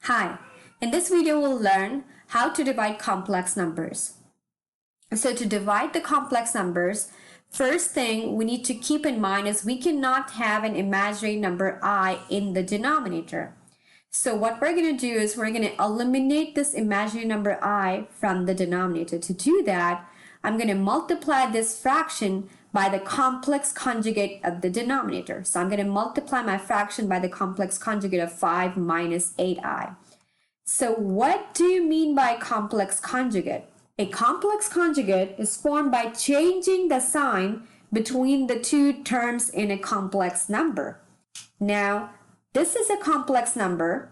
Hi, in this video we'll learn how to divide complex numbers. So to divide the complex numbers, first thing we need to keep in mind is we cannot have an imaginary number I in the denominator. So what we're going to do is we're going to eliminate this imaginary number I from the denominator. To do that, I'm going to multiply this fraction by the complex conjugate of the denominator. So I'm going to multiply my fraction by the complex conjugate of 5 minus 8i. So what do you mean by complex conjugate? A complex conjugate is formed by changing the sign between the two terms in a complex number. Now, this is a complex number.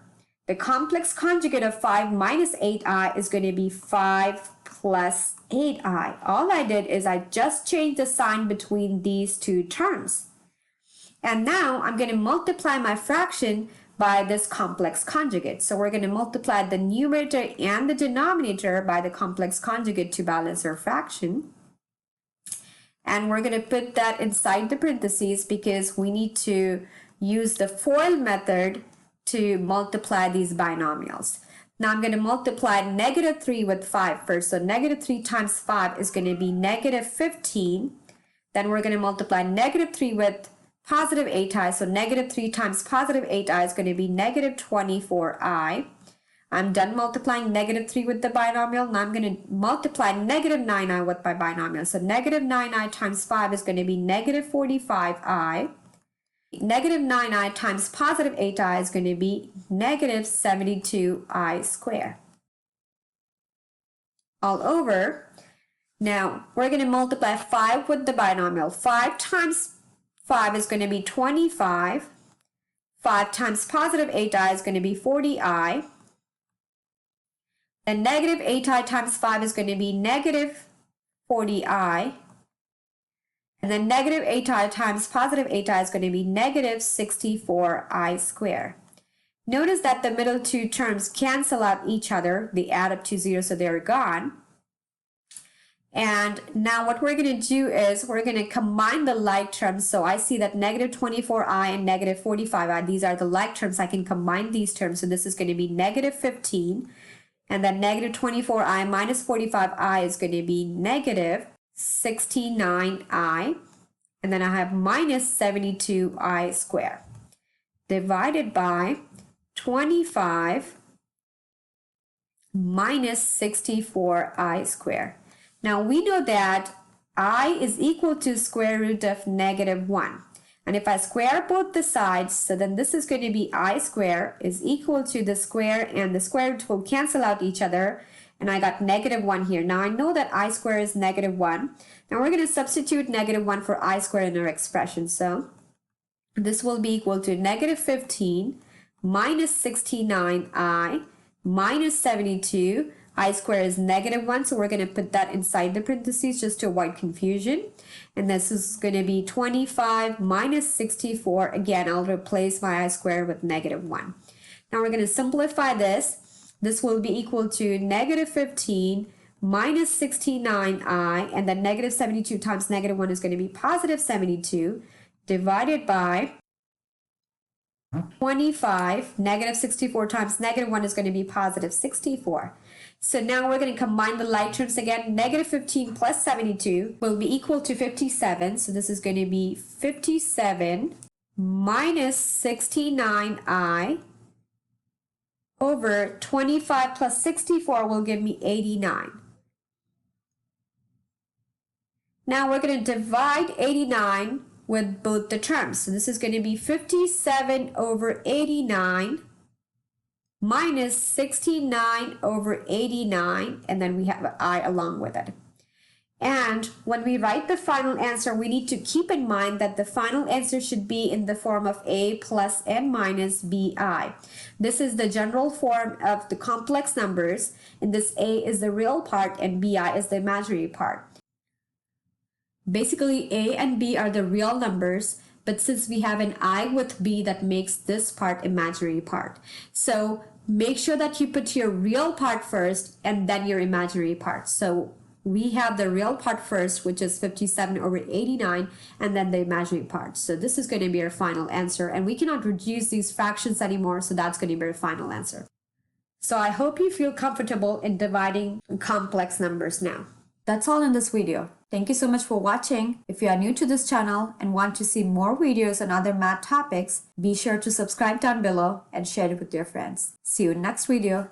The complex conjugate of 5 minus 8i is going to be 5 plus 8i. All I did is I just changed the sign between these two terms. And now I'm going to multiply my fraction by this complex conjugate. So we're going to multiply the numerator and the denominator by the complex conjugate to balance our fraction. And we're going to put that inside the parentheses because we need to use the FOIL method to multiply these binomials. Now I'm going to multiply negative 3 with 5 first. So negative 3 times 5 is going to be negative 15. Then we're going to multiply negative 3 with positive 8i. So negative 3 times positive 8i is going to be negative 24i. I'm done multiplying negative 3 with the binomial. Now I'm going to multiply negative 9i with my binomial. So negative 9i times 5 is going to be negative 45i. Negative 9i times positive 8i is going to be negative 72i squared. All over. Now we're going to multiply 5 with the binomial. 5 times 5 is going to be 25. 5 times positive 8i is going to be 40i. And negative 8i times 5 is going to be negative 40i. And then negative 8i times positive 8i is going to be negative 64i squared. Notice that the middle two terms cancel out each other. They add up to 0, so they're gone. And now what we're going to do is we're going to combine the like terms. So I see that negative 24i and negative 45i, these are the like terms. I can combine these terms. So this is going to be negative 15. And then negative 24i minus 45i is going to be negative 69i. And then I have minus 72i squared. Divided by 25 minus 64i squared. Now we know that I is equal to square root of negative 1. And if I square both the sides, so then this is going to be I squared is equal to the square, and the square root will cancel out each other. And I got negative 1 here. Now I know that I squared is negative 1. Now we're going to substitute negative 1 for I squared in our expression. So this will be equal to negative 15 minus 69i minus 72. I squared is negative 1, so we're going to put that inside the parentheses just to avoid confusion. And this is going to be 25 minus 64. Again, I'll replace my I squared with negative 1. Now we're going to simplify this. This will be equal to negative 15 minus 69i, and then negative 72 times negative 1 is going to be positive 72, divided by 25. Negative 64 times negative 1 is going to be positive 64. So now we're going to combine the like terms again. Negative 15 plus 72 will be equal to 57. So this is going to be 57 minus 69i over 25 plus 64 will give me 89. Now we're going to divide 89 with both the terms. So this is going to be 57 over 89 minus 69 over 89, and then we have an I along with it. And when we write the final answer, we need to keep in mind that the final answer should be in the form of a plus n minus bi. This is the general form of the complex numbers, and this a is the real part and bi is the imaginary part. Basically, a and b are the real numbers, but since we have an I with b, that makes this part imaginary part. So make sure that you put your real part first and then your imaginary part. So we have the real part first, which is 57 over 89, and then the imaginary part. So this is going to be our final answer, and we cannot reduce these fractions anymore, so that's going to be our final answer. So I hope you feel comfortable in dividing complex numbers now. That's all in this video. Thank you so much for watching. If you are new to this channel and want to see more videos on other math topics, be sure to subscribe down below and share it with your friends. See you in the next video.